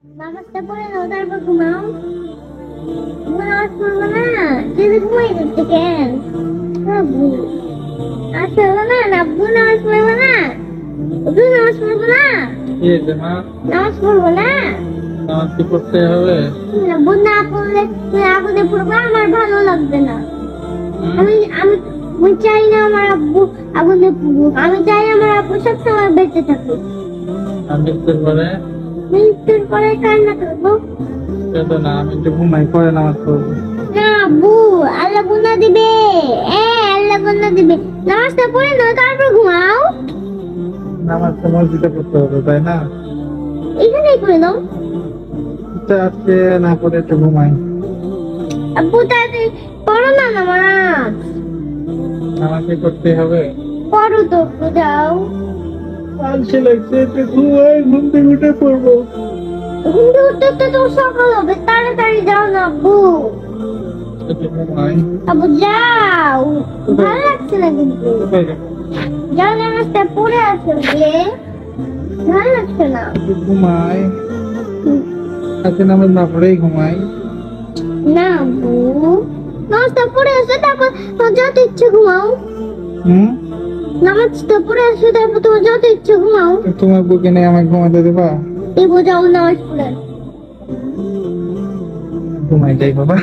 নামাজটা পড়ে নাও তারপর ঘুমাও। নামাজ পড়বো না, যদি ঘুমাই যাচ্ছে কেন? আব্বু আসলে না, আব্বু নামাজ পড়বো না, আব্বু নামাজ পড়বো না, কি হয়েছে মা? নামাজ পড়বো না। নামাজ কি পড়তে হবে? আব্বু না পড়লে তুই আগুনে পড়বো, আমার ভালো লাগবে না। আমি আমি আমি চাই না আমার আব্বু আগুনে পড়ুক, আমি চাই আমার আব্বু সবসময় বেঁচে থাকুক। আমি মৃত্যুর পরে মৃত্যুর পরে কান্না করবো কেঁদো না, আমি একটু ঘুমাই, পরে নামাজ পড়বো। না আব্বু, আল্লাহ গুনাহ দিবে। আল্লাহ গুনাহ দিবে। নামাজটা পড়ে নাও তারপর ঘুমাও। নামাজ তো মসজিদে পড়তে হবে, তাই না? এখানেই পড়ে নাও। আচ্ছা, আজকে না পড়ে একটু ঘুমাই। আব্বু তাড়াতাড়ি পড়ো না নামাজ। নামাজ কি করতে হবে? পড়ো তো একটু, যাও। আলসে লাগছে, একটু ঘুমাই, ঘুম থেকে উঠে পড়বো। ঘুম থেকে উঠতে উঠতে তো সকাল হবে, তাড়াতাড়ি যাও না আব্বু। একটু ঘুমাই। আব্বু যাও, ভালো লাগছে না কিন্তু। কোথায় যাবো? যাও, নামাজটা পড়ে আসো গিয়ে, ভালো লাগছে না। একটু ঘুমাই। আজকে নামাজ না পড়েই ঘুমাই। না আব্বু, নামাজটা পড়ে আসো তারপর তোমার যত ইচ্ছে ঘুমাও। নামাজটা পড়ে আসো তারপর তোমার যত ইচ্ছে ঘুমাও। তোমার বুকে নিয়ে আমাকে ঘুমাতে দেবা? এই বোঝাও নামাজ পড়ে। ঘুমাই যাই বাবা।